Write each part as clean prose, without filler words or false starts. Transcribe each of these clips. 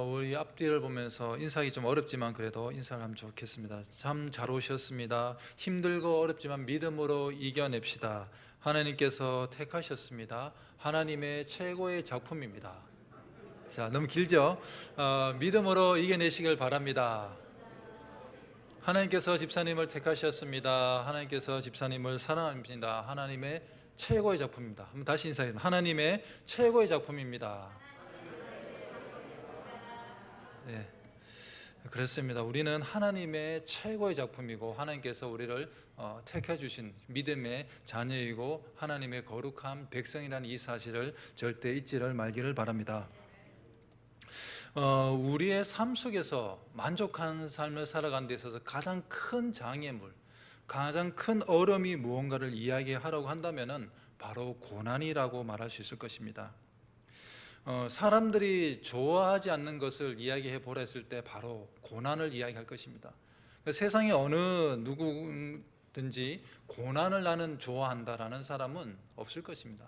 우리 앞뒤를 보면서 인사하기 좀 어렵지만 그래도 인사를 하면 좋겠습니다. 참 잘 오셨습니다. 힘들고 어렵지만 믿음으로 이겨냅시다. 하나님께서 택하셨습니다. 하나님의 최고의 작품입니다. 자, 너무 길죠? 믿음으로 이겨내시길 바랍니다. 하나님께서 집사님을 택하셨습니다. 하나님께서 집사님을 사랑합니다. 하나님의 최고의 작품입니다. 한번 다시 인사해요. 하나님의 최고의 작품입니다. 네, 그렇습니다. 우리는 하나님의 최고의 작품이고 하나님께서 우리를 택해 주신 믿음의 자녀이고 하나님의 거룩한 백성이라는 이 사실을 절대 잊지를 말기를 바랍니다. 우리의 삶 속에서 만족한 삶을 살아가는 데 있어서 가장 큰 장애물, 가장 큰 어려움이 무언가를 이야기하라고 한다면 바로 고난이라고 말할 수 있을 것입니다. 사람들이 좋아하지 않는 것을 이야기해 보라 했을 때 바로 고난을 이야기할 것입니다. 세상에 어느 누구든지 고난을 나는 좋아한다라는 사람은 없을 것입니다.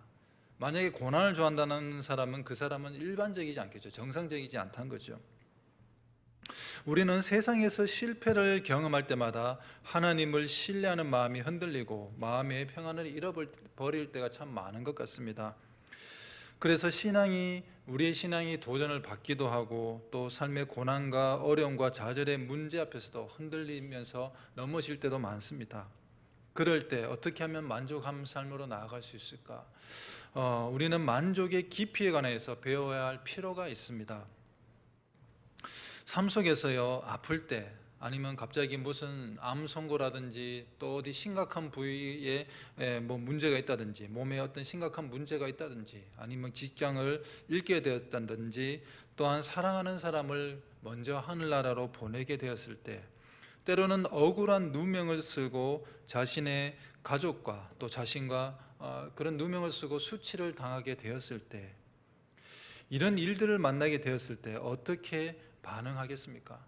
만약에 고난을 좋아한다는 사람은 그 사람은 일반적이지 않겠죠. 정상적이지 않다는 거죠. 우리는 세상에서 실패를 경험할 때마다 하나님을 신뢰하는 마음이 흔들리고 마음의 평안을 잃어버릴 때가 참 많은 것 같습니다. 그래서 우리의 신앙이 도전을 받기도 하고 또 삶의 고난과 어려움과 좌절의 문제 앞에서도 흔들리면서 넘어질 때도 많습니다. 그럴 때 어떻게 하면 만족한 삶으로 나아갈 수 있을까? 우리는 만족의 깊이에 관해서 배워야 할 필요가 있습니다. 삶 속에서요, 아플 때 아니면 갑자기 무슨 암 선고라든지 또 어디 심각한 부위에 뭐 문제가 있다든지 몸에 어떤 심각한 문제가 있다든지 아니면 직장을 잃게 되었다든지 또한 사랑하는 사람을 먼저 하늘나라로 보내게 되었을 때 때로는 억울한 누명을 쓰고 자신의 가족과 또 자신과 그런 누명을 쓰고 수치를 당하게 되었을 때 이런 일들을 만나게 되었을 때 어떻게 반응하겠습니까?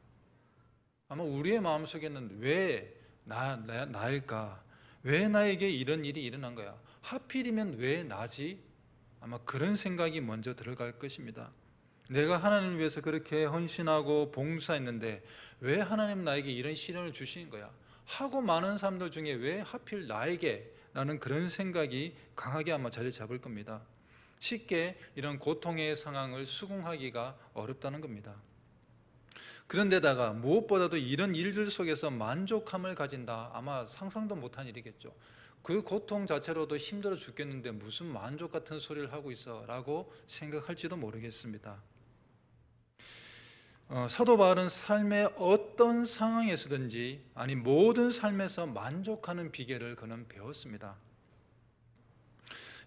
아마 우리의 마음속에는 왜 나일까? 왜 나에게 이런 일이 일어난 거야? 하필이면 왜 나지? 아마 그런 생각이 먼저 들어갈 것입니다. 내가 하나님을 위해서 그렇게 헌신하고 봉사했는데 왜 하나님 나에게 이런 시련을 주시는 거야? 하고 많은 사람들 중에 왜 하필 나에게? 라는 그런 생각이 강하게 아마 자리 잡을 겁니다. 쉽게 이런 고통의 상황을 수긍하기가 어렵다는 겁니다. 그런데다가 무엇보다도 이런 일들 속에서 만족함을 가진다, 아마 상상도 못한 일이겠죠. 그 고통 자체로도 힘들어 죽겠는데 무슨 만족 같은 소리를 하고 있어 라고 생각할지도 모르겠습니다. 사도 바울은 삶의 어떤 상황에서든지 아니 모든 삶에서 만족하는 비결을 그는 배웠습니다.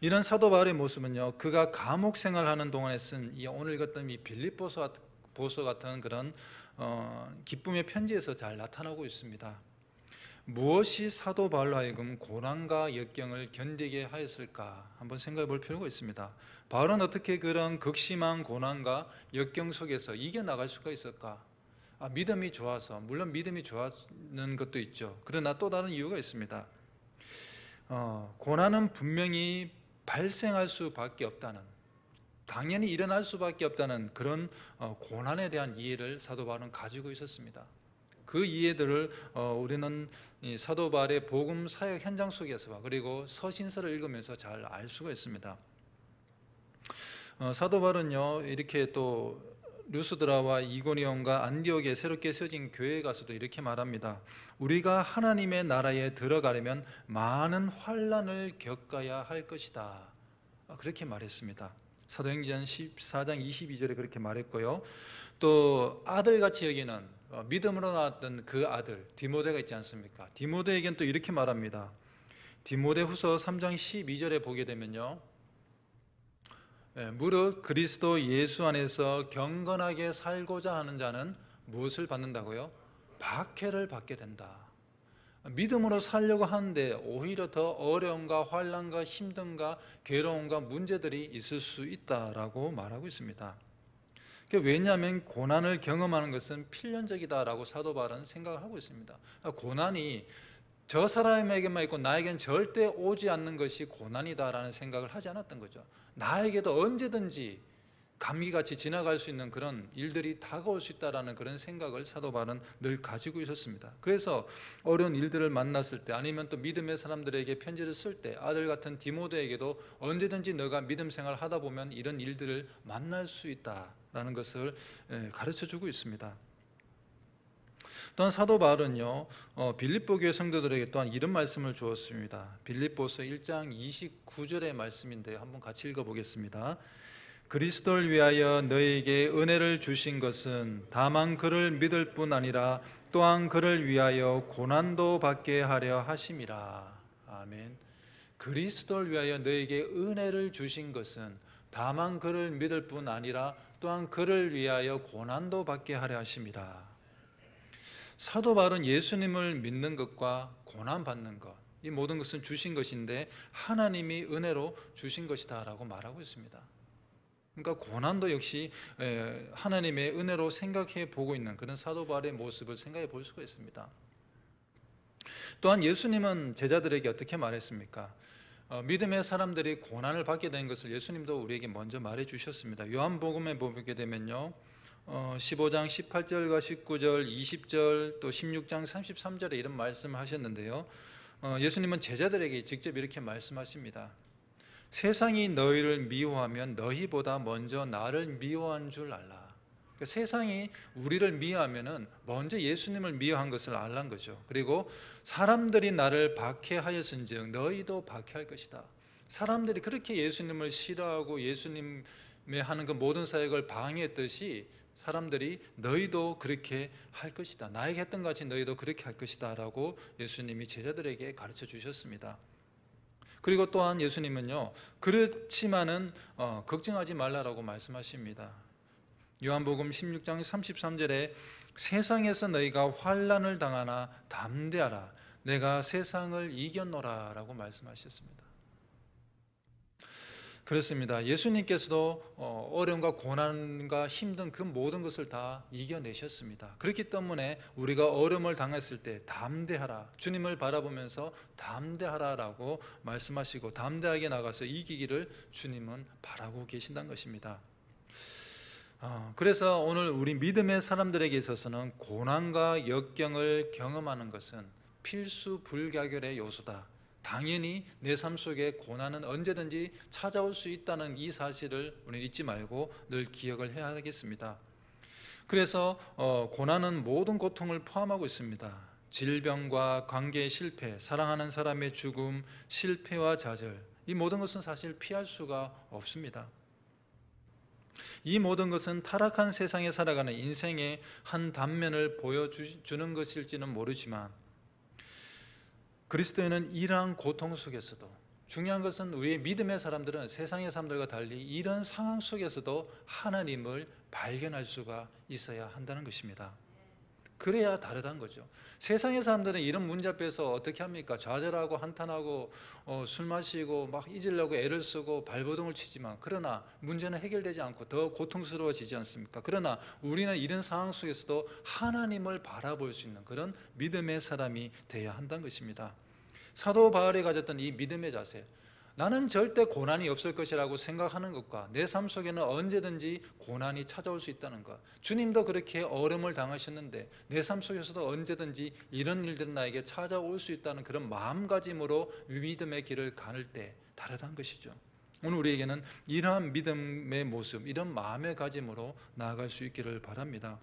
이런 사도 바울의 모습은요, 그가 감옥 생활하는 동안에 쓴 오늘 읽었던 이 빌립보서 같은 그런 기쁨의 편지에서 잘 나타나고 있습니다. 무엇이 사도 바울로 하여금 고난과 역경을 견디게 하였을까 한번 생각해 볼 필요가 있습니다. 바울은 어떻게 그런 극심한 고난과 역경 속에서 이겨나갈 수가 있을까? 믿음이 좋아서, 물론 믿음이 좋아하는 것도 있죠. 그러나 또 다른 이유가 있습니다. 고난은 분명히 발생할 수밖에 없다는, 당연히 일어날 수밖에 없다는 그런 고난에 대한 이해를 사도 바울은 가지고 있었습니다. 그 이해들을 우리는 이 사도 바울의 복음 사역 현장 속에서 그리고 서신서를 읽으면서 잘 알 수가 있습니다. 사도 바울은요, 이렇게 또 루스드라와 이고니온과 안디옥에 새롭게 세워진 교회에 가서도 이렇게 말합니다. 우리가 하나님의 나라에 들어가려면 많은 환난을 겪어야 할 것이다, 그렇게 말했습니다. 사도행전 14장 22절에 그렇게 말했고요. 또 아들같이 여기는 믿음으로 나왔던 그 아들 디모데가 있지 않습니까? 디모데에겐 또 이렇게 말합니다. 디모데후서 3장 12절에 보게 되면요, 무릇 그리스도 예수 안에서 경건하게 살고자 하는 자는 무엇을 받는다고요? 박해를 받게 된다. 믿음으로 살려고 하는데 오히려 더 어려움과 환난과 힘듦과 괴로움과 문제들이 있을 수 있다라고 말하고 있습니다. 왜냐하면 고난을 경험하는 것은 필연적이다라고 사도 바울은 생각을 하고 있습니다. 고난이 저 사람에게만 있고 나에겐 절대 오지 않는 것이 고난이다라는 생각을 하지 않았던 거죠. 나에게도 언제든지 감기같이 지나갈 수 있는 그런 일들이 다가올 수 있다라는 그런 생각을 사도 바울은 늘 가지고 있었습니다. 그래서 어려운 일들을 만났을 때, 아니면 또 믿음의 사람들에게 편지를 쓸 때 아들 같은 디모데에게도 언제든지 너가 믿음 생활 하다 보면 이런 일들을 만날 수 있다라는 것을 가르쳐주고 있습니다. 또한 사도 바울은요, 빌립보 교회 성도들에게 또한 이런 말씀을 주었습니다. 빌립보서 1장 29절의 말씀인데요, 한번 같이 읽어보겠습니다. 그리스도를 위하여 너에게 은혜를 주신 것은 다만 그를 믿을 뿐 아니라 또한 그를 위하여 고난도 받게 하려 하심이라. 아멘. 그리스도를 위하여 너에게 은혜를 주신 것은 다만 그를 믿을 뿐 아니라 또한 그를 위하여 고난도 받게 하려 하심이라. 사도 바울은 예수님을 믿는 것과 고난 받는 것, 이 모든 것은 주신 것인데 하나님이 은혜로 주신 것이다 라고 말하고 있습니다. 그러니까 고난도 역시 하나님의 은혜로 생각해 보고 있는 그런 사도 바울의 모습을 생각해 볼 수가 있습니다. 또한 예수님은 제자들에게 어떻게 말했습니까? 믿음의 사람들이 고난을 받게 된 것을 예수님도 우리에게 먼저 말해 주셨습니다. 요한복음에 보게 되면요, 15장 18절과 19절, 20절, 또 16장 33절에 이런 말씀을 하셨는데요, 예수님은 제자들에게 직접 이렇게 말씀하십니다. 세상이 너희를 미워하면 너희보다 먼저 나를 미워한 줄 알라. 그러니까 세상이 우리를 미워하면은 먼저 예수님을 미워한 것을 알란 거죠. 그리고 사람들이 나를 박해하였은즉 너희도 박해할 것이다. 사람들이 그렇게 예수님을 싫어하고 예수님의 하는 그 모든 사역을 방해했듯이 사람들이 너희도 그렇게 할 것이다. 나에게 했던 같이 너희도 그렇게 할 것이다 라고 예수님이 제자들에게 가르쳐 주셨습니다. 그리고 또한 예수님은요, 그렇지만은 걱정하지 말라라고 말씀하십니다. 요한복음 16장 33절에 세상에서 너희가 환난을 당하나 담대하라 내가 세상을 이겼노라 라고 말씀하셨습니다. 그렇습니다. 예수님께서도 어려움과 고난과 힘든 그 모든 것을 다 이겨내셨습니다. 그렇기 때문에 우리가 어려움을 당했을 때 담대하라, 주님을 바라보면서 담대하라라고 말씀하시고 담대하게 나가서 이기기를 주님은 바라고 계신다는 것입니다. 그래서 오늘 우리 믿음의 사람들에게 있어서는 고난과 역경을 경험하는 것은 필수 불가결의 요소다. 당연히 내 삶 속에 고난은 언제든지 찾아올 수 있다는 이 사실을 우리는 잊지 말고 늘 기억을 해야 하겠습니다. 그래서 고난은 모든 고통을 포함하고 있습니다. 질병과 관계의 실패, 사랑하는 사람의 죽음, 실패와 좌절, 이 모든 것은 사실 피할 수가 없습니다. 이 모든 것은 타락한 세상에 살아가는 인생의 한 단면을 보여주는 것일지는 모르지만 그리스도인은 이러한 고통 속에서도, 중요한 것은 우리의 믿음의 사람들은 세상의 사람들과 달리 이런 상황 속에서도 하나님을 발견할 수가 있어야 한다는 것입니다. 그래야 다르다는 거죠. 세상의 사람들은 이런 문제 앞에서 어떻게 합니까? 좌절하고 한탄하고 술 마시고 막 잊으려고 애를 쓰고 발버둥을 치지만, 그러나 문제는 해결되지 않고 더 고통스러워지지 않습니까? 그러나 우리는 이런 상황 속에서도 하나님을 바라볼 수 있는 그런 믿음의 사람이 되어야 한다는 것입니다. 사도 바울이 가졌던 이 믿음의 자세, 나는 절대 고난이 없을 것이라고 생각하는 것과 내 삶 속에는 언제든지 고난이 찾아올 수 있다는 것, 주님도 그렇게 어려움을 당하셨는데 내 삶 속에서도 언제든지 이런 일들은 나에게 찾아올 수 있다는 그런 마음가짐으로 믿음의 길을 가를 때 다르다는 것이죠. 오늘 우리에게는 이러한 믿음의 모습, 이런 마음의 가짐으로 나아갈 수 있기를 바랍니다.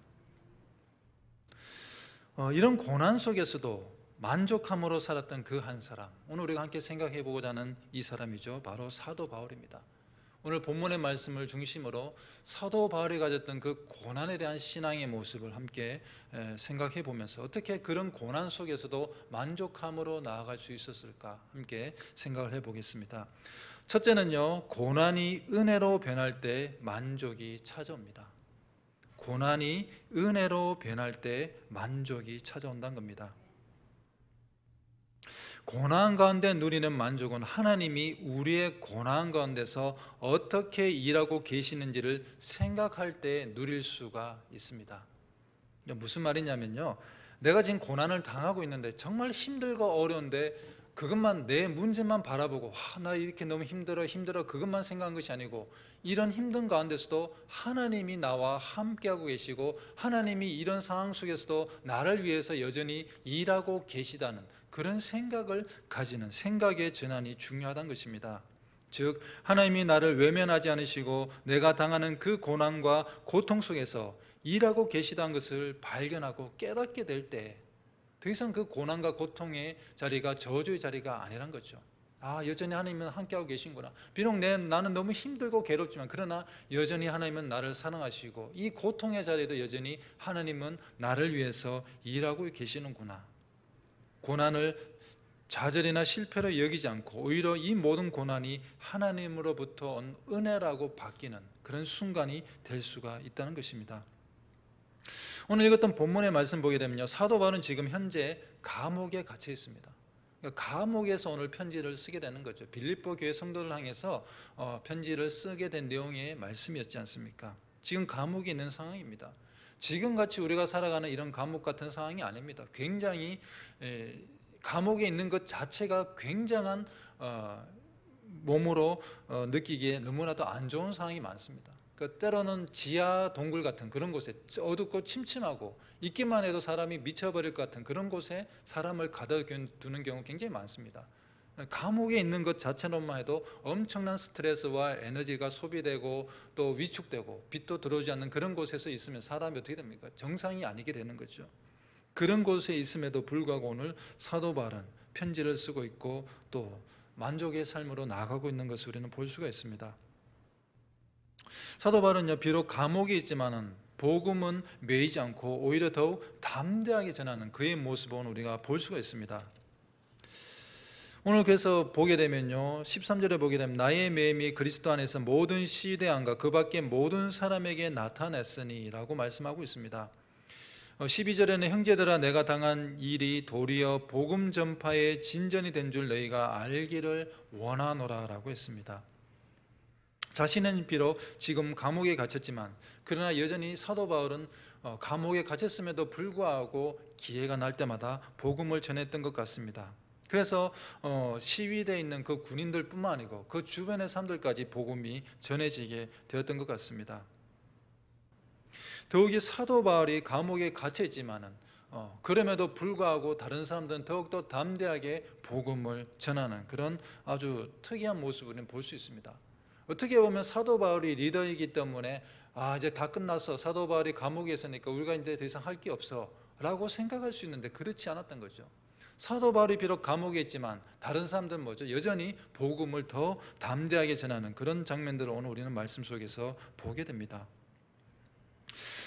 이런 고난 속에서도 만족함으로 살았던 그 한 사람, 오늘 우리가 함께 생각해 보고자 하는 이 사람이죠. 바로 사도 바울입니다. 오늘 본문의 말씀을 중심으로 사도 바울이 가졌던 그 고난에 대한 신앙의 모습을 함께 생각해 보면서 어떻게 그런 고난 속에서도 만족함으로 나아갈 수 있었을까 함께 생각을 해 보겠습니다. 첫째는요, 고난이 은혜로 변할 때 만족이 찾아옵니다. 고난이 은혜로 변할 때 만족이 찾아온다는 겁니다. 고난 가운데 누리는 만족은 하나님이 우리의 고난 가운데서 어떻게 일하고 계시는지를 생각할 때 누릴 수가 있습니다. 무슨 말이냐면요, 내가 지금 고난을 당하고 있는데 정말 힘들고 어려운데 그것만 내 문제만 바라보고 나 이렇게 너무 힘들어 그것만 생각한 것이 아니고 이런 힘든 가운데서도 하나님이 나와 함께하고 계시고 하나님이 이런 상황 속에서도 나를 위해서 여전히 일하고 계시다는 그런 생각을 가지는 생각의 전환이 중요하다는 것입니다. 즉 하나님이 나를 외면하지 않으시고 내가 당하는 그 고난과 고통 속에서 일하고 계시다는 것을 발견하고 깨닫게 될 때 더 이상 그 고난과 고통의 자리가 저주의 자리가 아니란 거죠. 여전히 하나님은 함께하고 계신구나. 비록 나는 너무 힘들고 괴롭지만 그러나 여전히 하나님은 나를 사랑하시고 이 고통의 자리에도 여전히 하나님은 나를 위해서 일하고 계시는구나. 고난을 좌절이나 실패로 여기지 않고 오히려 이 모든 고난이 하나님으로부터 온 은혜라고 바뀌는 그런 순간이 될 수가 있다는 것입니다. 오늘 읽었던 본문의 말씀 보게 되면요, 사도 바울은 지금 현재 감옥에 갇혀 있습니다. 그러니까 감옥에서 오늘 편지를 쓰게 되는 거죠. 빌립보 교회 성도를 향해서 편지를 쓰게 된 내용의 말씀이었지 않습니까? 지금 감옥에 있는 상황입니다. 지금같이 우리가 살아가는 이런 감옥 같은 상황이 아닙니다. 굉장히 감옥에 있는 것 자체가 굉장한 몸으로 느끼기에 너무나도 안 좋은 상황이 많습니다. 때로는 지하 동굴 같은 그런 곳에 어둡고 침침하고 있기만 해도 사람이 미쳐버릴 것 같은 그런 곳에 사람을 가둬두는 경우 굉장히 많습니다. 감옥에 있는 것 자체로만 해도 엄청난 스트레스와 에너지가 소비되고 또 위축되고 빛도 들어오지 않는 그런 곳에서 있으면 사람이 어떻게 됩니까? 정상이 아니게 되는 거죠. 그런 곳에 있음에도 불구하고 오늘 사도 바울은 편지를 쓰고 있고 또 만족의 삶으로 나아가고 있는 것을 우리는 볼 수가 있습니다. 사도 바울은요, 비록 감옥에 있지만은 복음은 매이지 않고 오히려 더욱 담대하게 전하는 그의 모습을 우리가 볼 수가 있습니다. 오늘 그래서 보게 되면요, 13절에 보게 되면 나의 매임이 그리스도 안에서 모든 시대안과 그 밖에 모든 사람에게 나타났으니 라고 말씀하고 있습니다. 12절에는 형제들아 내가 당한 일이 도리어 복음 전파의 진전이 된 줄 너희가 알기를 원하노라 라고 했습니다. 자신은 비록 지금 감옥에 갇혔지만 그러나 여전히 사도 바울은 감옥에 갇혔음에도 불구하고 기회가 날 때마다 복음을 전했던 것 같습니다. 그래서 시위대에 있는 그 군인들뿐만 아니고 그 주변의 사람들까지 복음이 전해지게 되었던 것 같습니다. 더욱이 사도 바울이 감옥에 갇혀 있지만은 그럼에도 불구하고 다른 사람들은 더욱더 담대하게 복음을 전하는 그런 아주 특이한 모습을 볼 수 있습니다. 어떻게 보면 사도 바울이 리더이기 때문에 이제 다 끝났어, 사도 바울이 감옥에 있으니까 우리가 이제 더 이상 할 게 없어 라고 생각할 수 있는데 그렇지 않았던 거죠. 사도 바울이 비록 감옥에 있지만 다른 사람들은 뭐죠? 여전히 복음을 더 담대하게 전하는 그런 장면들을 오늘 우리는 말씀 속에서 보게 됩니다.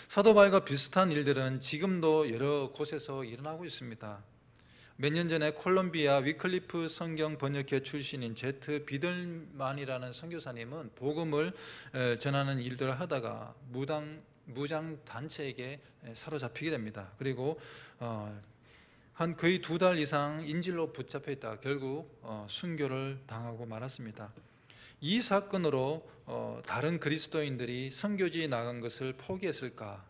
사도 바울과 비슷한 일들은 지금도 여러 곳에서 일어나고 있습니다. 몇 년 전에 콜롬비아 위클리프 성경 번역회 출신인 제트 비들만이라는 선교사님은 복음을 전하는 일들을 하다가 무장 단체에게 사로잡히게 됩니다. 그리고 한 거의 2달 이상 인질로 붙잡혀 있다가 결국 순교를 당하고 말았습니다. 이 사건으로 다른 그리스도인들이 선교지에 나간 것을 포기했을까?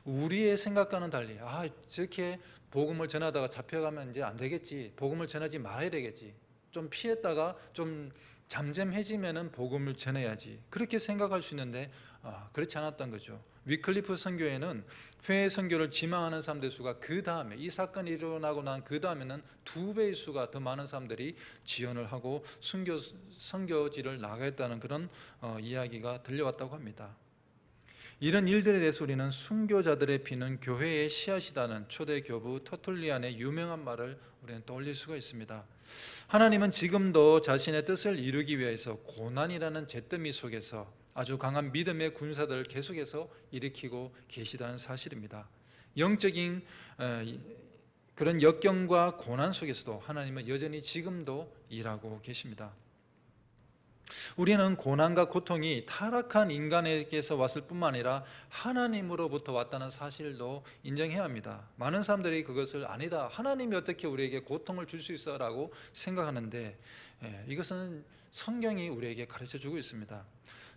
우리의 생각과는 달리 저렇게 복음을 전하다가 잡혀가면 이제 안 되겠지, 복음을 전하지 말아야 되겠지, 좀 피했다가 좀 잠잠해지면은 복음을 전해야지, 그렇게 생각할 수 있는데 그렇지 않았던 거죠. 위클리프 선교회는 회의 선교를 지망하는 사람들 수가 그 다음에 이 사건이 일어나고 난 그 다음에는 2배의 수가 더 많은 사람들이 지원을 하고 선교지를 나가겠다는 그런 이야기가 들려왔다고 합니다. 이런 일들에 대해서 우리는 순교자들의 피는 교회의 씨앗이라는 초대 교부 터툴리안의 유명한 말을 우리는 떠올릴 수가 있습니다. 하나님은 지금도 자신의 뜻을 이루기 위해서 고난이라는 잿더미 속에서 아주 강한 믿음의 군사들을 계속해서 일으키고 계시다는 사실입니다. 영적인 그런 역경과 고난 속에서도 하나님은 여전히 지금도 일하고 계십니다. 우리는 고난과 고통이 타락한 인간에게서 왔을 뿐만 아니라 하나님으로부터 왔다는 사실도 인정해야 합니다. 많은 사람들이 그것을 아니다, 하나님이 어떻게 우리에게 고통을 줄 수 있어 라고 생각하는데 이것은 성경이 우리에게 가르쳐주고 있습니다.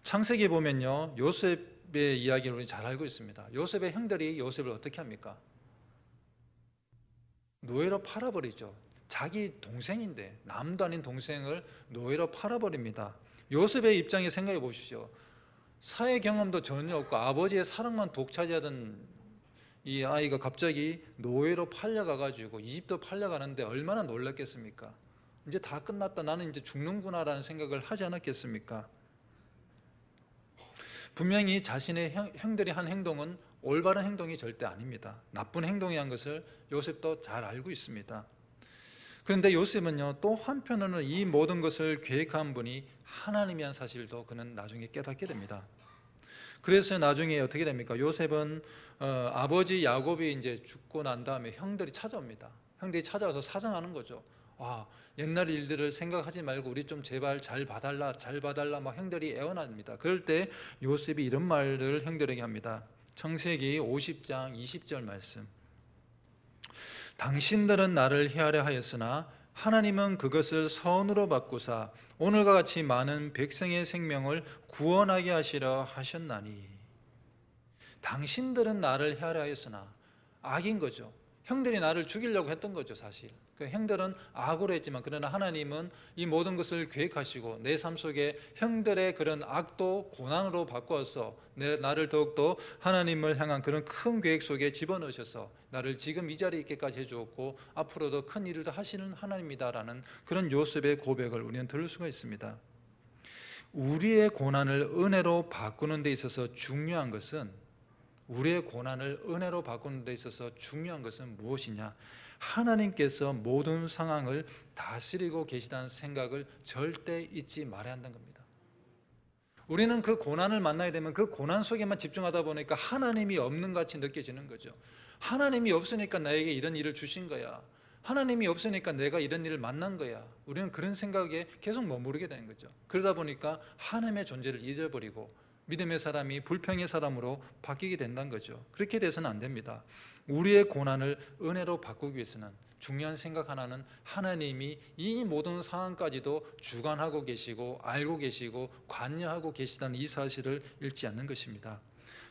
창세기에 보면요, 요셉의 이야기를 우리 잘 알고 있습니다. 요셉의 형들이 요셉을 어떻게 합니까? 노예로 팔아버리죠. 자기 동생인데 남도 아닌 동생을 노예로 팔아버립니다. 요셉의 입장에 생각해 보십시오. 사회 경험도 전혀 없고 아버지의 사랑만 독차지하던 이 아이가 갑자기 노예로 팔려가가지고 이집트 팔려가는데 얼마나 놀랐겠습니까? 이제 다 끝났다, 나는 이제 죽는구나라는 생각을 하지 않았겠습니까? 분명히 자신의 형들이 한 행동은 올바른 행동이 절대 아닙니다. 나쁜 행동이란 것을 요셉도 잘 알고 있습니다. 그런데 요셉은요, 또 한편으로는 이 모든 것을 계획한 분이 하나님이란 사실도 그는 나중에 깨닫게 됩니다. 그래서 나중에 어떻게 됩니까? 요셉은 아버지 야곱이 이제 죽고 난 다음에 형들이 찾아옵니다. 형들이 찾아와서 사정하는 거죠. 옛날 일들을 생각하지 말고 우리 좀 제발 잘 봐달라, 잘 봐달라 막 형들이 애원합니다. 그럴 때 요셉이 이런 말을 형들에게 합니다. 창세기 50장 20절 말씀. 당신들은 나를 해하려 하였으나 하나님은 그것을 선으로 바꾸사 오늘과 같이 많은 백성의 생명을 구원하게 하시려 하셨나니. 당신들은 나를 해하려 하였으나, 악인 거죠. 형들이 나를 죽이려고 했던 거죠. 사실 그 형들은 악으로 했지만 그러나 하나님은 이 모든 것을 계획하시고 내 삶 속에 형들의 그런 악도 고난으로 바꾸어서 나를 더욱더 하나님을 향한 그런 큰 계획 속에 집어넣으셔서 나를 지금 이 자리에 있게까지 해주었고 앞으로도 큰 일을 하시는 하나님이다라는 그런 요셉의 고백을 우리는 들을 수가 있습니다. 우리의 고난을 은혜로 바꾸는 데 있어서 중요한 것은, 우리의 고난을 은혜로 바꾸는 데 있어서 중요한 것은 무엇이냐? 하나님께서 모든 상황을 다스리고 계시다는 생각을 절대 잊지 말아야 한다는 겁니다. 우리는 그 고난을 만나게 되면 그 고난 속에만 집중하다 보니까 하나님이 없는 같이 느껴지는 거죠. 하나님이 없으니까 나에게 이런 일을 주신 거야. 하나님이 없으니까 내가 이런 일을 만난 거야. 우리는 그런 생각에 계속 머무르게 되는 거죠. 그러다 보니까 하나님의 존재를 잊어버리고 믿음의 사람이 불평의 사람으로 바뀌게 된다는 거죠. 그렇게 돼서는 안 됩니다. 우리의 고난을 은혜로 바꾸기 위해서는 중요한 생각 하나는, 하나님이 이 모든 상황까지도 주관하고 계시고 알고 계시고 관여하고 계시다는 이 사실을 잃지 않는 것입니다.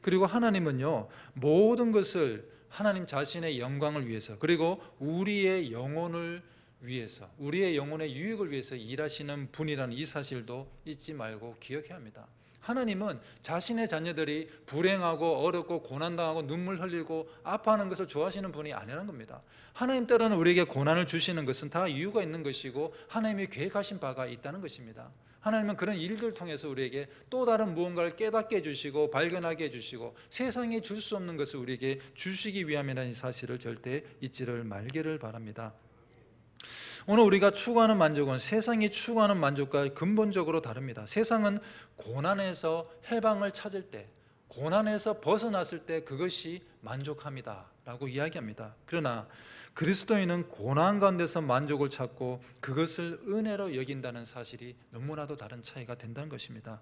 그리고 하나님은요, 모든 것을 하나님 자신의 영광을 위해서, 그리고 우리의 영혼을 위해서, 우리의 영혼의 유익을 위해서 일하시는 분이라는 이 사실도 잊지 말고 기억해야 합니다. 하나님은 자신의 자녀들이 불행하고 어렵고 고난당하고 눈물 흘리고 아파하는 것을 좋아하시는 분이 아니라는 겁니다. 하나님 때로는 우리에게 고난을 주시는 것은 다 이유가 있는 것이고 하나님이 계획하신 바가 있다는 것입니다. 하나님은 그런 일들을 통해서 우리에게 또 다른 무언가를 깨닫게 해주시고 발견하게 해주시고 세상에 줄 수 없는 것을 우리에게 주시기 위함이라는 사실을 절대 잊지를 말기를 바랍니다. 오늘 우리가 추구하는 만족은 세상이 추구하는 만족과 근본적으로 다릅니다. 세상은 고난에서 해방을 찾을 때, 고난에서 벗어났을 때 그것이 만족함이다 라고 이야기합니다. 그러나 그리스도인은 고난 가운데서 만족을 찾고 그것을 은혜로 여긴다는 사실이 너무나도 다른 차이가 된다는 것입니다.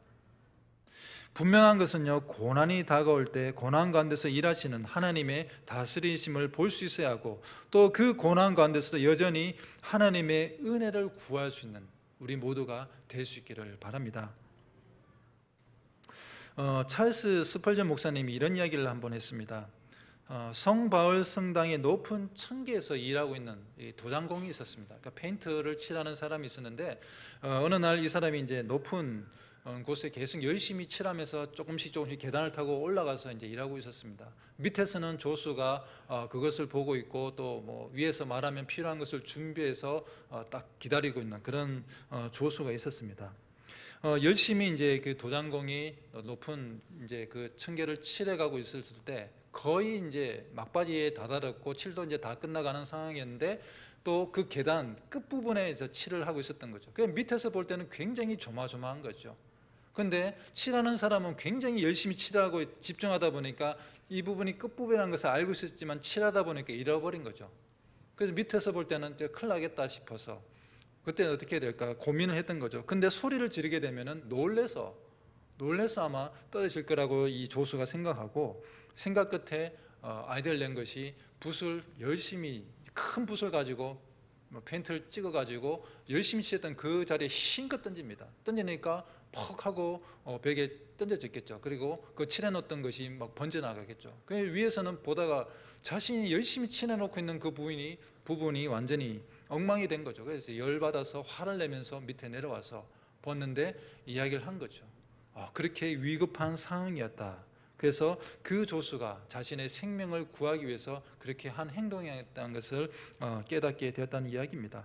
분명한 것은요, 고난이 다가올 때 고난 가운데서 일하시는 하나님의 다스리심을 볼 수 있어야 하고, 또 그 고난 가운데서도 여전히 하나님의 은혜를 구할 수 있는 우리 모두가 될 수 있기를 바랍니다. 찰스 스펄전 목사님이 이런 이야기를 한번 했습니다. 성 바울 성당의 높은 층계에서 일하고 있는 도장공이 있었습니다. 그러니까 페인트를 칠하는 사람이 있었는데 어느 날 이 사람이 이제 높은 곳에 계속 열심히 칠하면서 조금씩 계단을 타고 올라가서 이제 일하고 있었습니다. 밑에서는 조수가 그것을 보고 있고 또 뭐 위에서 말하면 필요한 것을 준비해서 딱 기다리고 있는 그런 조수가 있었습니다. 열심히 이제 그 도장공이 높은 이제 그 층계를 칠해가고 있을 때 거의 이제 막바지에 다다랐고 칠도 이제 다 끝나가는 상황이었는데 또 그 계단 끝부분에서 칠을 하고 있었던 거죠. 그 밑에서 볼 때는 굉장히 조마조마한 거죠. 근데 칠하는 사람은 굉장히 열심히 칠하고 집중하다 보니까 이 부분이 끝부분이라는 것을 알고 있었지만 칠하다 보니까 잃어버린 거죠. 그래서 밑에서 볼 때는 큰일 나겠다 싶어서 그때는 어떻게 해야 될까 고민을 했던 거죠. 근데 소리를 지르게 되면은 놀래서 아마 떨어질 거라고 이 조수가 생각하고 생각 끝에 아이디어를 낸 것이 붓을 열심히 큰 붓을 가지고 페인트를 찍어가지고 열심히 칠했던 그 자리에 힘껏 던집니다. 던지니까 퍽 하고 벽에 던져졌겠죠. 그리고 그 칠해놓던 것이 막 번져나가겠죠. 그 위에서는 보다가 자신이 열심히 칠해놓고 있는 그 부분이 완전히 엉망이 된 거죠. 그래서 열받아서 화를 내면서 밑에 내려와서 봤는데 이야기를 한 거죠. 그렇게 위급한 상황이었다. 그래서 그 조수가 자신의 생명을 구하기 위해서 그렇게 한 행동이었다는 것을 깨닫게 되었다는 이야기입니다.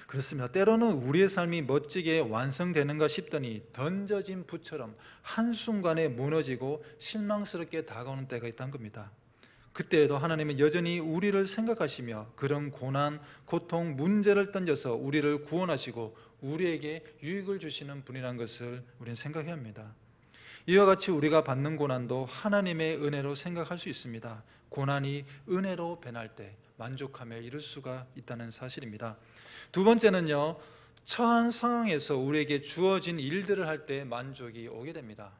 그렇습니다. 때로는 우리의 삶이 멋지게 완성되는가 싶더니 던져진 붓처럼 한순간에 무너지고 실망스럽게 다가오는 때가 있다는 겁니다. 그때에도 하나님은 여전히 우리를 생각하시며 그런 고난, 고통, 문제를 던져서 우리를 구원하시고 우리에게 유익을 주시는 분이라는 것을 우리는 생각해야 합니다. 이와 같이 우리가 받는 고난도 하나님의 은혜로 생각할 수 있습니다. 고난이 은혜로 변할 때 만족하며 이룰 수가 있다는 사실입니다. 두 번째는요, 처한 상황에서 우리에게 주어진 일들을 할 때 만족이 오게 됩니다.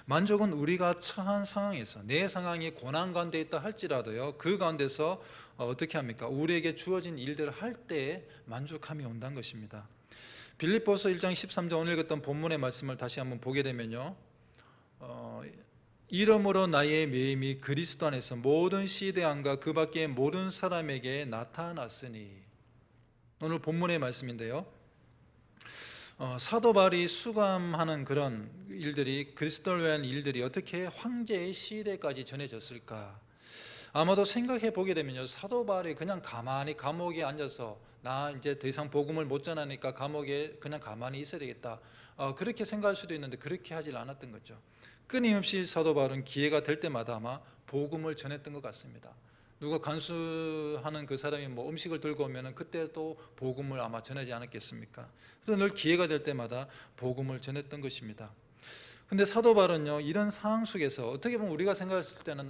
만족은 우리가 처한 상황에서, 내 상황이 고난 가운데 있다 할지라도요, 그 가운데서 어떻게 합니까? 우리에게 주어진 일들을 할 때에 만족함이 온다는 것입니다. 빌립보서 1장 13절 오늘 읽었던 본문의 말씀을 다시 한번 보게 되면요, 이러므로 나의 매임이 그리스도 안에서 모든 시대안과 그 밖의 모든 사람에게 나타났으니, 오늘 본문의 말씀인데요, 사도 바울이 수감하는 그런 일들이, 그리스도를 위한 일들이 어떻게 황제의 시대까지 전해졌을까? 아마도 생각해 보게 되면요, 사도 바울이 그냥 가만히 감옥에 앉아서 나 이제 더 이상 복음을 못 전하니까 감옥에 그냥 가만히 있어야 되겠다, 그렇게 생각할 수도 있는데 그렇게 하질 않았던 거죠. 끊임없이 사도 바울은 기회가 될 때마다 아마 복음을 전했던 것 같습니다. 누가 간수하는 그 사람이 뭐 음식을 들고 오면은 그때도 복음을 아마 전하지 않았겠습니까? 그래서 늘 기회가 될 때마다 복음을 전했던 것입니다. 근데 사도 바울은요, 이런 상황 속에서 어떻게 보면 우리가 생각했을 때는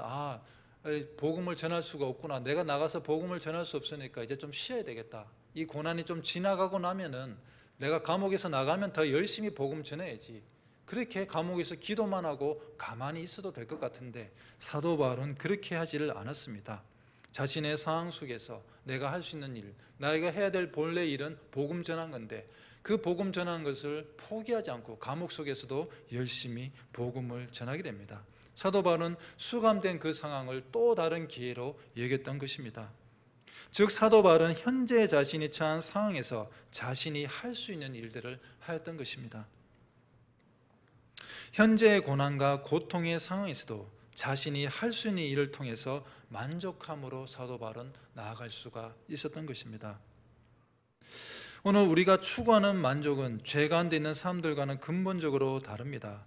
복음을 전할 수가 없구나, 내가 나가서 복음을 전할 수 없으니까 이제 좀 쉬어야 되겠다, 이 고난이 좀 지나가고 나면은 내가 감옥에서 나가면 더 열심히 복음 전해야지, 그렇게 감옥에서 기도만 하고 가만히 있어도 될 것 같은데 사도 바울은 그렇게 하지를 않았습니다. 자신의 상황 속에서 내가 할 수 있는 일, 내가 해야 될 본래 일은 복음 전한 건데 그 복음 전하는 것을 포기하지 않고 감옥 속에서도 열심히 복음을 전하게 됩니다. 사도 바울은 수감된 그 상황을 또 다른 기회로 여겼던 것입니다. 즉 사도 바울은 현재 자신이 처한 상황에서 자신이 할 수 있는 일들을 하였던 것입니다. 현재의 고난과 고통의 상황에서도 자신이 할 수 있는 일을 통해서 만족함으로 사도 바울은 나아갈 수가 있었던 것입니다. 오늘 우리가 추구하는 만족은 죄 가운데 있는 사람들과는 근본적으로 다릅니다.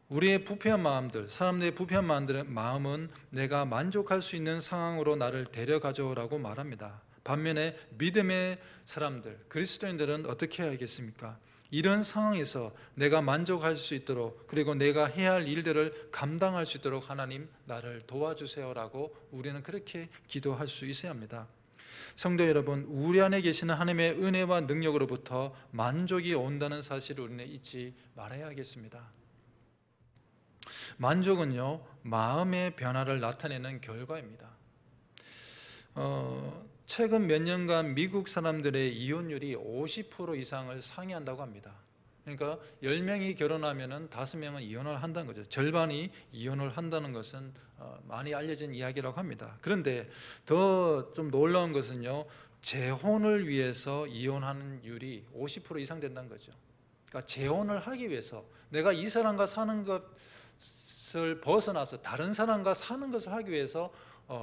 우리의 부패한 마음들, 사람들의 부패한 마음은 내가 만족할 수 있는 상황으로 나를 데려가줘라고 말합니다. 반면에 믿음의 사람들, 그리스도인들은 어떻게 해야겠습니까? 이런 상황에서 내가 만족할 수 있도록, 그리고 내가 해야 할 일들을 감당할 수 있도록 하나님 나를 도와주세요라고 우리는 그렇게 기도할 수 있어야 합니다. 성도 여러분, 우리 안에 계시는 하나님의 은혜와 능력으로부터 만족이 온다는 사실을 우리는 잊지 말아야 하겠습니다. 만족은요, 마음의 변화를 나타내는 결과입니다. 최근 몇 년간 미국 사람들의 이혼율이 50% 이상을 상회한다고 합니다. 그러니까 10명이 결혼하면 5명은 이혼을 한다는 거죠. 절반이 이혼을 한다는 것은 많이 알려진 이야기라고 합니다. 그런데 더 좀 놀라운 것은요, 재혼을 위해서 이혼하는 율이 50% 이상 된다는 거죠. 그러니까 재혼을 하기 위해서 내가 이 사람과 사는 것을 벗어나서 다른 사람과 사는 것을 하기 위해서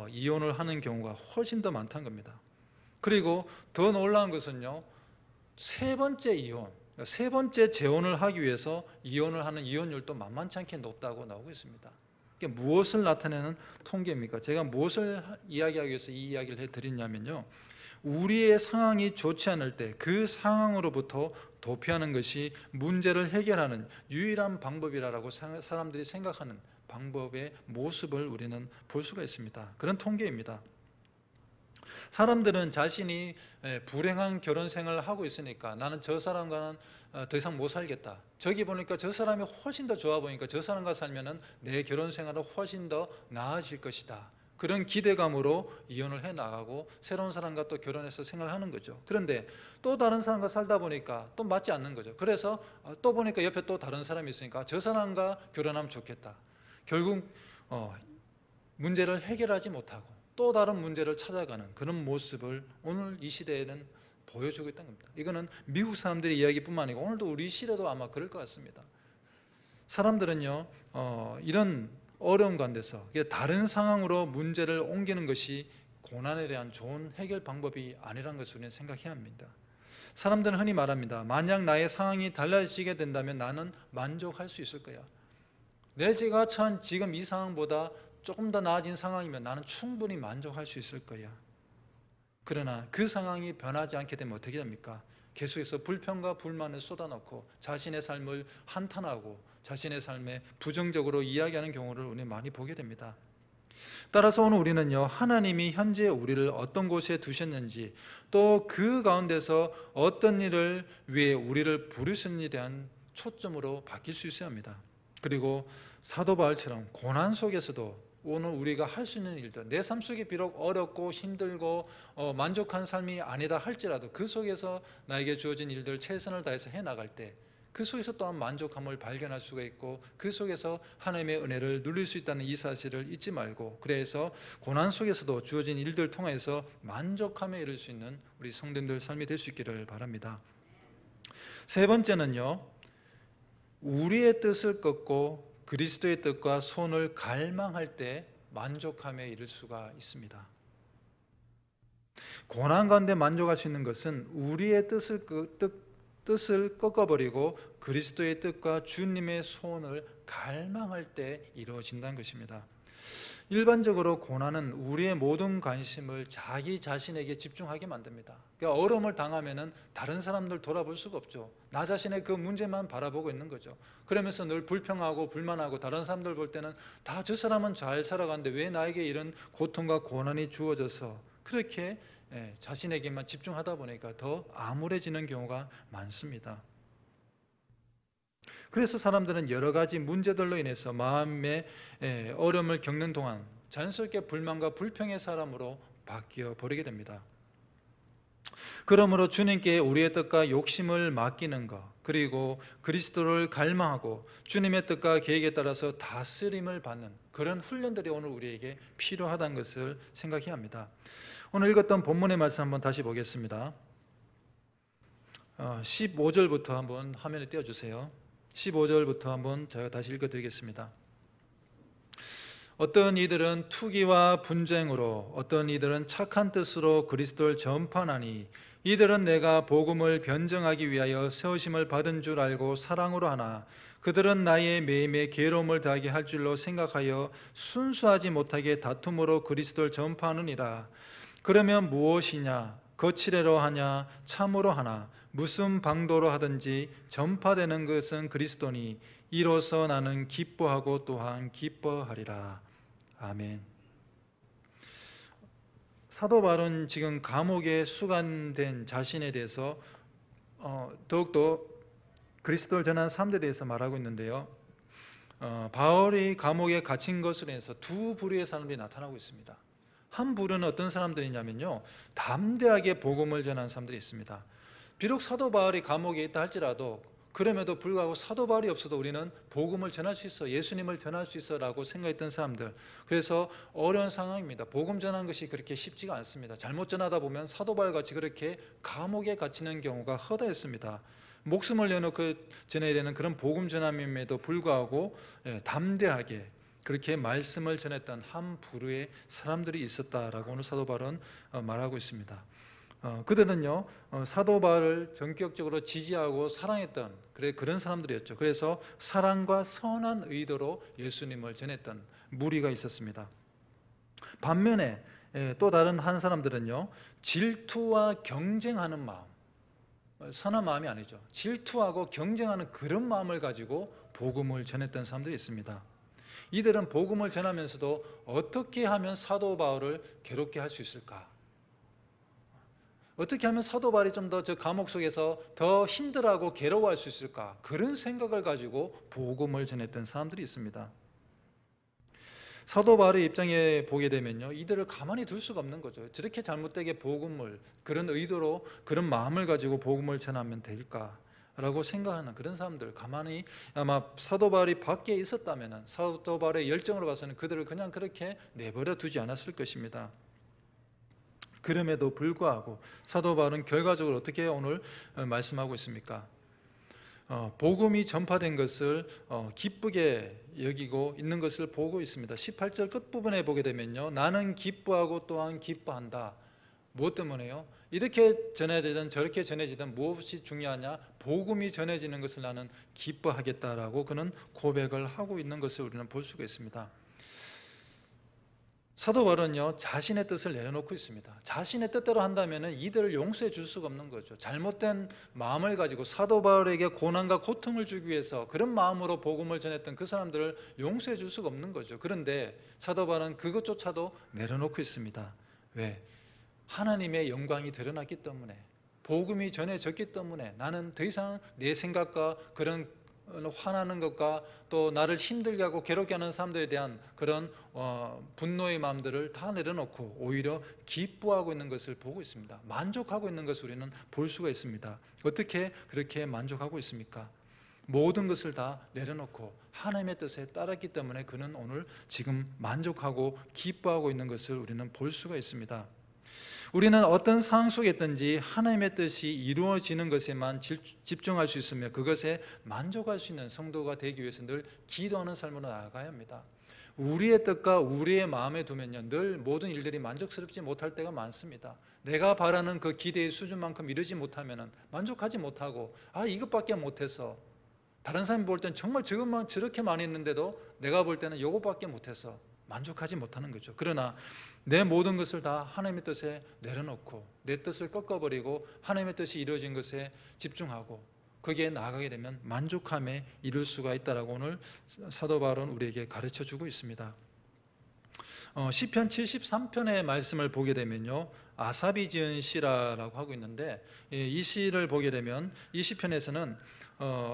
이혼을 하는 경우가 훨씬 더 많다는 겁니다. 그리고 더 놀라운 것은요, 세 번째 이혼, 세 번째 재혼을 하기 위해서 이혼을 하는 이혼율도 만만치 않게 높다고 나오고 있습니다. 이게 무엇을 나타내는 통계입니까? 제가 무엇을 이야기하기 위해서 이 이야기를 해드리냐면요, 우리의 상황이 좋지 않을 때 그 상황으로부터 도피하는 것이 문제를 해결하는 유일한 방법이라고 사람들이 생각하는 방법의 모습을 우리는 볼 수가 있습니다. 그런 통계입니다. 사람들은 자신이 불행한 결혼 생활을 하고 있으니까 나는 저 사람과는 더 이상 못 살겠다, 저기 보니까 저 사람이 훨씬 더 좋아 보니까 저 사람과 살면은 내 결혼 생활은 훨씬 더 나아질 것이다, 그런 기대감으로 이혼을 해 나가고 새로운 사람과 또 결혼해서 생활하는 거죠. 그런데 또 다른 사람과 살다 보니까 또 맞지 않는 거죠. 그래서 또 보니까 옆에 또 다른 사람이 있으니까 저 사람과 결혼하면 좋겠다. 결국 문제를 해결하지 못하고 또 다른 문제를 찾아가는 그런 모습을 오늘 이 시대에는 보여주고 있다는 겁니다. 이거는 미국 사람들의 이야기뿐만 아니고 오늘도 우리 시대도 아마 그럴 것 같습니다. 사람들은요, 이런 어려운 가운데서 다른 상황으로 문제를 옮기는 것이 고난에 대한 좋은 해결 방법이 아니라는 것을 우리는 생각해야 합니다. 사람들은 흔히 말합니다. 만약 나의 상황이 달라지게 된다면 나는 만족할 수 있을 거야. 내가 처한 지금 이 상황보다 조금 더 나아진 상황이면 나는 충분히 만족할 수 있을 거야. 그러나 그 상황이 변하지 않게 되면 어떻게 됩니까? 계속해서 불평과 불만을 쏟아놓고 자신의 삶을 한탄하고 자신의 삶에 부정적으로 이야기하는 경우를 우리 많이 보게 됩니다. 따라서 오늘 우리는요, 하나님이 현재 우리를 어떤 곳에 두셨는지, 또 그 가운데서 어떤 일을 위해 우리를 부르셨는지에 대한 초점으로 바뀔 수 있어야 합니다. 그리고 사도 바울처럼 고난 속에서도 오늘 우리가 할 수 있는 일들, 내 삶 속에 비록 어렵고 힘들고 만족한 삶이 아니다 할지라도 그 속에서 나에게 주어진 일들 최선을 다해서 해나갈 때 그 속에서 또한 만족함을 발견할 수가 있고 그 속에서 하나님의 은혜를 누릴 수 있다는 이 사실을 잊지 말고, 그래서 고난 속에서도 주어진 일들을 통해서 만족함에 이를 수 있는 우리 성도님들 삶이 될 수 있기를 바랍니다. 세 번째는요, 우리의 뜻을 꺾고 그리스도의 뜻과 손을 갈망할 때 만족함에 이를 수가 있습니다. 고난 가운데 만족할 수 있는 것은 우리의 뜻을 꺾어버리고 그리스도의 뜻과 주님의 손을 갈망할 때 이루어진다는 것입니다. 일반적으로 고난은 우리의 모든 관심을 자기 자신에게 집중하게 만듭니다. 그러니까 어려움을 당하면은 다른 사람들 돌아볼 수가 없죠. 나 자신의 그 문제만 바라보고 있는 거죠. 그러면서 늘 불평하고 불만하고 다른 사람들 볼 때는 다 저 사람은 잘 살아가는데 왜 나에게 이런 고통과 고난이 주어져서, 그렇게 자신에게만 집중하다 보니까 더 암울해지는 경우가 많습니다. 그래서 사람들은 여러 가지 문제들로 인해서 마음의 어려움을 겪는 동안 자연스럽게 불만과 불평의 사람으로 바뀌어 버리게 됩니다. 그러므로 주님께 우리의 뜻과 욕심을 맡기는 것, 그리고 그리스도를 갈망하고 주님의 뜻과 계획에 따라서 다스림을 받는 그런 훈련들이 오늘 우리에게 필요하다는 것을 생각해야 합니다. 오늘 읽었던 본문의 말씀 한번 다시 보겠습니다. 15절부터 한번 화면에 띄워주세요. 15절부터 한번 제가 다시 읽어드리겠습니다. 어떤 이들은 투기와 분쟁으로, 어떤 이들은 착한 뜻으로 그리스도를 전파하니 이들은 내가 복음을 변증하기 위하여 세우심을 받은 줄 알고 사랑으로 하나 그들은 나의 매임에 괴로움을 더하게 할 줄로 생각하여 순수하지 못하게 다툼으로 그리스도를 전파하느니라. 그러면 무엇이냐? 거칠애로 하냐? 참으로 하나? 무슨 방도로 하든지 전파되는 것은 그리스도니 이로써 나는 기뻐하고 또한 기뻐하리라. 아멘. 사도 바울은 지금 감옥에 수감된 자신에 대해서 더욱더 그리스도를 전하는 사람들에 대해서 말하고 있는데요, 바울이 감옥에 갇힌 것으로 인해서 두 부류의 사람들이 나타나고 있습니다. 한 부류는 어떤 사람들이냐면요, 담대하게 복음을 전하는 사람들이 있습니다. 비록 사도 바울이 감옥에 있다 할지라도 그럼에도 불구하고 사도 바울이 없어도 우리는 복음을 전할 수 있어, 예수님을 전할 수 있어 라고 생각했던 사람들. 그래서 어려운 상황입니다. 복음 전하는 것이 그렇게 쉽지가 않습니다. 잘못 전하다 보면 사도 바울같이 그렇게 감옥에 갇히는 경우가 허다했습니다. 목숨을 내놓고 전해야 되는 그런 복음 전함임에도 불구하고 담대하게 그렇게 말씀을 전했던 한 부류의 사람들이 있었다라고 오늘 사도 바울은 말하고 있습니다. 그들은요, 사도 바울을 전격적으로 지지하고 사랑했던 그런 사람들이었죠. 그래서 사랑과 선한 의도로 예수님을 전했던 무리가 있었습니다. 반면에 또 다른 한 사람들은요, 질투와 경쟁하는 마음, 선한 마음이 아니죠. 질투하고 경쟁하는 그런 마음을 가지고 복음을 전했던 사람들이 있습니다. 이들은 복음을 전하면서도 어떻게 하면 사도 바울을 괴롭게 할 수 있을까? 어떻게 하면 사도 바울이 좀 더 저 감옥 속에서 더 힘들어하고 괴로워할 수 있을까? 그런 생각을 가지고 복음을 전했던 사람들이 있습니다. 사도 바울의 입장에 보게 되면요, 이들을 가만히 둘 수가 없는 거죠. 저렇게 잘못되게 복음을 그런 의도로 그런 마음을 가지고 복음을 전하면 될까라고 라고 생각하는 그런 사람들, 가만히 아마 사도 바울이 밖에 있었다면 사도 바울의 열정으로 봐서는 그들을 그냥 그렇게 내버려 두지 않았을 것입니다. 그럼에도 불구하고 사도 바울은 결과적으로 어떻게 오늘 말씀하고 있습니까? 복음이 전파된 것을 기쁘게 여기고 있는 것을 보고 있습니다. 18절 끝부분에 보게 되면요, 나는 기뻐하고 또한 기뻐한다. 무엇 때문에요? 이렇게 전해지든 저렇게 전해지든 무엇이 중요하냐? 복음이 전해지는 것을 나는 기뻐하겠다라고 그는 고백을 하고 있는 것을 우리는 볼 수가 있습니다. 사도 바울은요, 자신의 뜻을 내려놓고 있습니다. 자신의 뜻대로 한다면 이들을 용서해 줄 수가 없는 거죠. 잘못된 마음을 가지고 사도 바울에게 고난과 고통을 주기 위해서 그런 마음으로 복음을 전했던 그 사람들을 용서해 줄 수가 없는 거죠. 그런데 사도 바울은 그것조차도 내려놓고 있습니다. 왜? 하나님의 영광이 드러났기 때문에, 복음이 전해졌기 때문에 나는 더 이상 내 생각과 그런 화나는 것과 또 나를 힘들게 하고 괴롭게 하는 사람들에 대한 그런 분노의 마음들을 다 내려놓고 오히려 기뻐하고 있는 것을 보고 있습니다. 만족하고 있는 것을 우리는 볼 수가 있습니다. 어떻게 그렇게 만족하고 있습니까? 모든 것을 다 내려놓고 하나님의 뜻에 따랐기 때문에 그는 오늘 지금 만족하고 기뻐하고 있는 것을 우리는 볼 수가 있습니다. 우리는 어떤 상황 속에 있든지 하나님의 뜻이 이루어지는 것에만 집중할 수 있으며 그것에 만족할 수 있는 성도가 되기 위해서 늘 기도하는 삶으로 나아가야 합니다. 우리의 뜻과 우리의 마음에 두면요, 늘 모든 일들이 만족스럽지 못할 때가 많습니다. 내가 바라는 그 기대의 수준만큼 이루지 못하면 만족하지 못하고, 이것밖에 못해서, 다른 사람이 볼 때는 정말 저것만 저렇게 많이 했는데도 내가 볼 때는 이것밖에 못해서 만족하지 못하는 거죠. 그러나 내 모든 것을 다 하나님의 뜻에 내려놓고 내 뜻을 꺾어버리고 하나님의 뜻이 이루어진 것에 집중하고 거기에 나아가게 되면 만족함에 이룰 수가 있다라고 오늘 사도 바울은 우리에게 가르쳐주고 있습니다. 시편 73편의 말씀을 보게 되면요, 아삽이 지은 시라라고 하고 있는데, 이 시를 보게 되면 이 시편에서는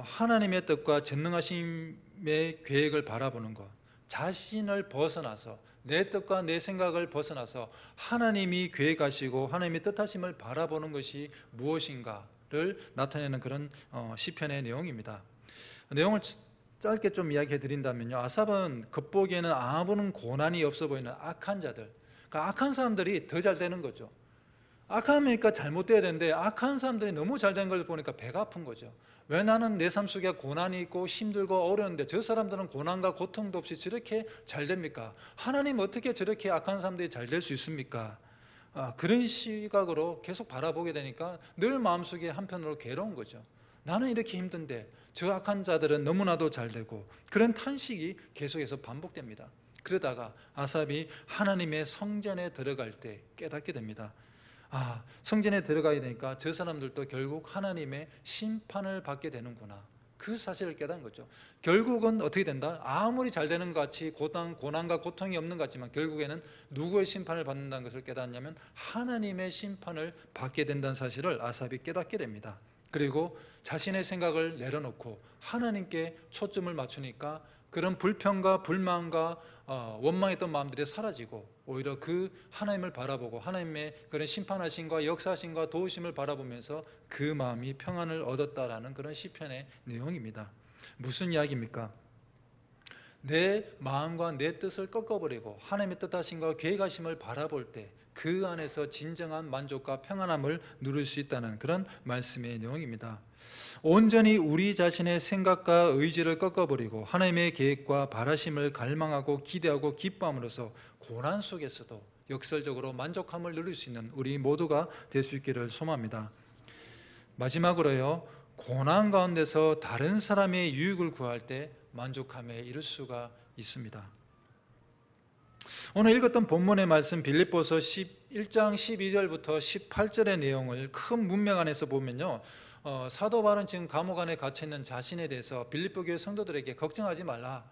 하나님의 뜻과 전능하심의 계획을 바라보는 것, 자신을 벗어나서 내 뜻과 내 생각을 벗어나서 하나님이 계획하시고 하나님의 뜻하심을 바라보는 것이 무엇인가를 나타내는 그런 시편의 내용입니다. 내용을 짧게 좀 이야기해 드린다면요, 아삽은 겉보기에는 아무런 고난이 없어 보이는 악한 자들, 그러니까 악한 사람들이 더 잘 되는 거죠. 악하니까 잘못돼야 되는데 악한 사람들이 너무 잘 된 걸 보니까 배가 아픈 거죠. 왜 나는 내 삶 속에 고난이 있고 힘들고 어려운데 저 사람들은 고난과 고통도 없이 저렇게 잘 됩니까? 하나님 어떻게 저렇게 악한 사람들이 잘 될 수 있습니까? 그런 시각으로 계속 바라보게 되니까 늘 마음속에 한편으로 괴로운 거죠. 나는 이렇게 힘든데 저 악한 자들은 너무나도 잘 되고, 그런 탄식이 계속해서 반복됩니다. 그러다가 아삽이 하나님의 성전에 들어갈 때 깨닫게 됩니다. 성전에 들어가야 되니까 저 사람들도 결국 하나님의 심판을 받게 되는구나, 그 사실을 깨닫는 거죠. 결국은 어떻게 된다? 아무리 잘 되는 것 같이 고난과 고통이 없는 것 같지만 결국에는 누구의 심판을 받는다는 것을 깨닫냐면 하나님의 심판을 받게 된다는 사실을 아삽이 깨닫게 됩니다. 그리고 자신의 생각을 내려놓고 하나님께 초점을 맞추니까 그런 불평과 불만과 원망했던 마음들이 사라지고 오히려 그 하나님을 바라보고 하나님의 그런 심판하심과 역사하심과 도우심을 바라보면서 그 마음이 평안을 얻었다라는 그런 시편의 내용입니다. 무슨 이야기입니까? 내 마음과 내 뜻을 꺾어버리고 하나님의 뜻하심과 계획하심을 바라볼 때 그 안에서 진정한 만족과 평안함을 누릴 수 있다는 그런 말씀의 내용입니다. 온전히 우리 자신의 생각과 의지를 꺾어버리고 하나님의 계획과 바라심을 갈망하고 기대하고 기뻐함으로써 고난 속에서도 역설적으로 만족함을 누릴 수 있는 우리 모두가 될 수 있기를 소망합니다. 마지막으로요, 고난 가운데서 다른 사람의 유익을 구할 때 만족함에 이를 수가 있습니다. 오늘 읽었던 본문의 말씀 빌립보서 1장 12절부터 18절의 내용을 큰 문맥 안에서 보면요, 사도 바울은 지금 감옥 안에 갇혀 있는 자신에 대해서 빌립보 교회 성도들에게 걱정하지 말라,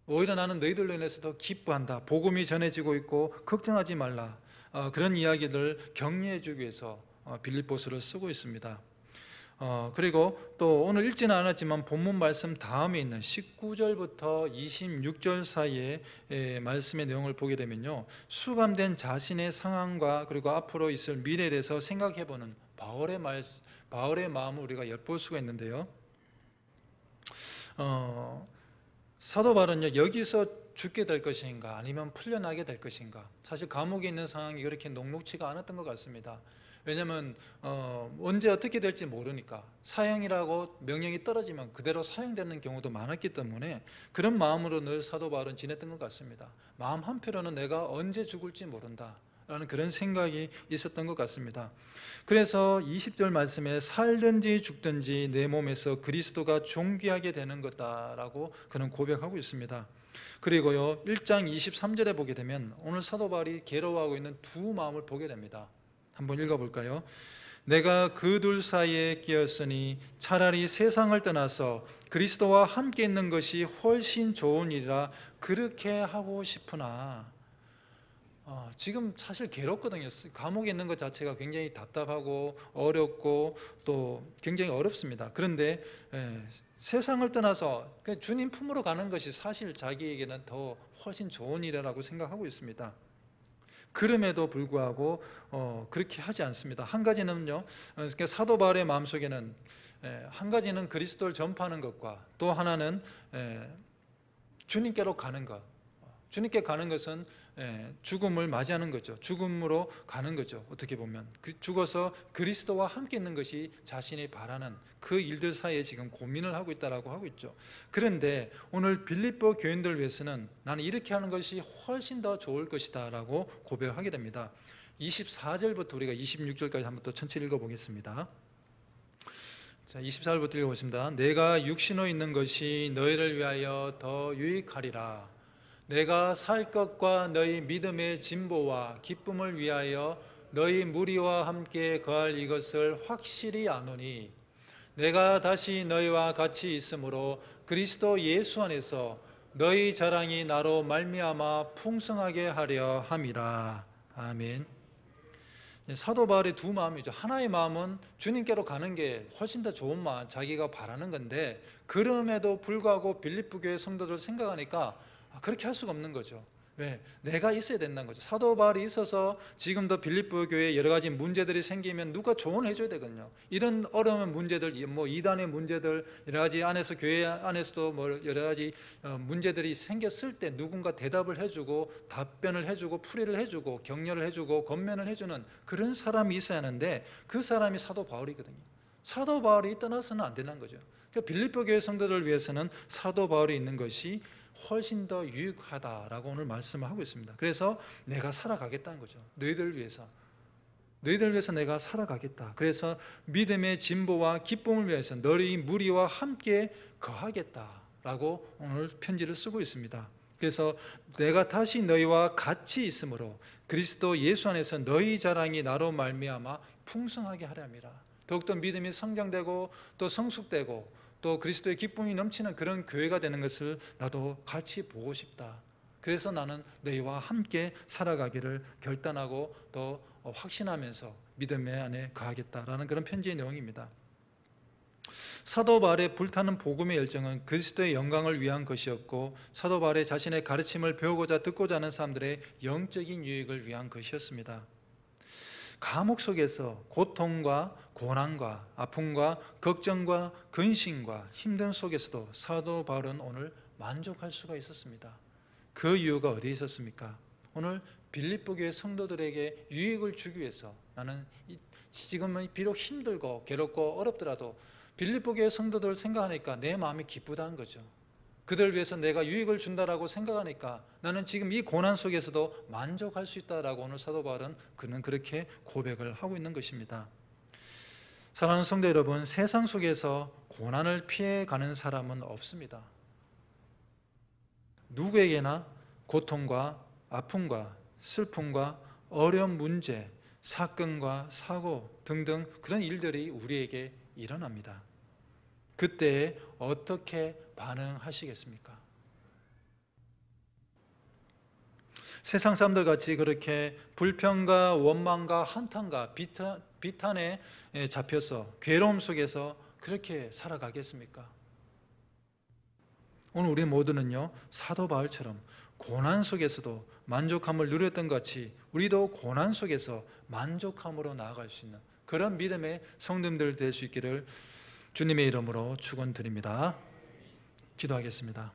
오히려 나는 너희들로 인해서 더 기뻐한다, 복음이 전해지고 있고 걱정하지 말라, 그런 이야기를 격려해 주기 위해서 빌립보서를 쓰고 있습니다. 그리고 또 오늘 읽지는 않았지만 본문 말씀 다음에 있는 19절부터 26절 사이의 말씀의 내용을 보게 되면요, 수감된 자신의 상황과 그리고 앞으로 있을 미래에 대해서 생각해보는 바울의 마음을 우리가 엿볼 수가 있는데요. 사도 바울은요, 여기서 죽게 될 것인가 아니면 풀려나게 될 것인가, 사실 감옥에 있는 상황이 그렇게 녹록지가 않았던 것 같습니다. 왜냐하면 언제 어떻게 될지 모르니까, 사형이라고 명령이 떨어지면 그대로 사형되는 경우도 많았기 때문에 그런 마음으로 늘 사도 바울은 지냈던 것 같습니다. 마음 한편으로는 내가 언제 죽을지 모른다 라는 그런 생각이 있었던 것 같습니다. 그래서 20절 말씀에 살든지 죽든지 내 몸에서 그리스도가 존귀하게 되는 것다라고 그는 고백하고 있습니다. 그리고요, 1장 23절에 보게 되면 오늘 사도 바울이 괴로워하고 있는 두 마음을 보게 됩니다. 한번 읽어볼까요? 내가 그 둘 사이에 끼었으니 차라리 세상을 떠나서 그리스도와 함께 있는 것이 훨씬 좋은 일이라 그렇게 하고 싶으나, 지금 사실 괴롭거든요. 감옥에 있는 것 자체가 굉장히 답답하고 어렵고 또 굉장히 어렵습니다. 그런데 세상을 떠나서 주님 품으로 가는 것이 사실 자기에게는 더 훨씬 좋은 일이라고 생각하고 있습니다. 그럼에도 불구하고 그렇게 하지 않습니다. 한 가지는요, 사도 바울의 마음속에는 한 가지는 그리스도를 전파하는 것과 또 하나는 주님께로 가는 것. 주님께 가는 것은 죽음을 맞이하는 거죠. 죽음으로 가는 거죠. 어떻게 보면 죽어서 그리스도와 함께 있는 것이 자신이 바라는 그 일들 사이에 지금 고민을 하고 있다라고 하고 있죠. 그런데 오늘 빌립보 교인들 위해서는 나는 이렇게 하는 것이 훨씬 더 좋을 것이다 라고 고백하게 됩니다. 24절부터 우리가 26절까지 한번 또 천천히 읽어보겠습니다. 자, 24절부터 읽어보겠습니다. 내가 육신으로 있는 것이 너희를 위하여 더 유익하리라. 내가 살 것과 너희 믿음의 진보와 기쁨을 위하여 너희 무리와 함께 거할 이것을 확실히 아노니, 내가 다시 너희와 같이 있으므로 그리스도 예수 안에서 너희 자랑이 나로 말미암아 풍성하게 하려 함이라. 아멘. 사도 바울의 두 마음이죠. 하나의 마음은 주님께로 가는 게 훨씬 더 좋은 마음, 자기가 바라는 건데, 그럼에도 불구하고 빌립보 교회 성도들 생각하니까 그렇게 할 수가 없는 거죠. 왜? 내가 있어야 된다는 거죠. 사도 바울이 있어서 지금도 빌립보 교회에 여러 가지 문제들이 생기면 누가 조언해 줘야 되거든요. 이런 어려운 문제들, 이단의 문제들, 여러 가지 안에서 교회 안에서도 여러 가지 문제들이 생겼을 때 누군가 대답을 해주고 답변을 해주고 풀이를 해주고 격려를 해주고 권면을 해주는 그런 사람이 있어야 하는데, 그 사람이 사도 바울이거든요. 사도 바울이 떠나서는 안 되는 거죠. 그러니까 빌립보 교회 성도들을 위해서는 사도 바울이 있는 것이 훨씬 더 유익하다라고 오늘 말씀을 하고 있습니다. 그래서 내가 살아가겠다는 거죠. 너희들을 위해서 내가 살아가겠다. 그래서 믿음의 진보와 기쁨을 위해서 너희 무리와 함께 거하겠다라고 오늘 편지를 쓰고 있습니다. 그래서 내가 다시 너희와 같이 있으므로 그리스도 예수 안에서 너희 자랑이 나로 말미암아 풍성하게 하렴이라. 더욱더 믿음이 성장되고 또 성숙되고 또 그리스도의 기쁨이 넘치는 그런 교회가 되는 것을 나도 같이 보고 싶다. 그래서 나는 너희와 함께 살아가기를 결단하고 또 확신하면서 믿음의 안에 거하겠다라는 그런 편지의 내용입니다. 사도 바울의 불타는 복음의 열정은 그리스도의 영광을 위한 것이었고, 사도 바울의 자신의 가르침을 배우고자 듣고자 하는 사람들의 영적인 유익을 위한 것이었습니다. 감옥 속에서 고통과 고난과 아픔과 걱정과 근심과 힘든 속에서도 사도 바울은 오늘 만족할 수가 있었습니다. 그 이유가 어디에 있었습니까? 오늘 빌립보 교회 성도들에게 유익을 주기 위해서, 나는 지금은 비록 힘들고 괴롭고 어렵더라도 빌립보 교회 성도들을 생각하니까 내 마음이 기쁘다는 거죠. 그들 위해서 내가 유익을 준다라고 생각하니까 나는 지금 이 고난 속에서도 만족할 수 있다라고 오늘 사도 바울은 그는 그렇게 고백을 하고 있는 것입니다. 사랑하는 성도 여러분, 세상 속에서 고난을 피해가는 사람은 없습니다. 누구에게나 고통과 아픔과 슬픔과 어려운 문제, 사건과 사고 등등 그런 일들이 우리에게 일어납니다. 그때 어떻게 반응하시겠습니까? 세상 사람들 같이 그렇게 불평과 원망과 한탄과 비탄에 잡혀서 괴로움 속에서 그렇게 살아가겠습니까? 오늘 우리 모두는요, 사도 바울처럼 고난 속에서도 만족함을 누렸던 것 같이 우리도 고난 속에서 만족함으로 나아갈 수 있는 그런 믿음의 성도님들 될 수 있기를 주님의 이름으로 축원드립니다. 기도하겠습니다.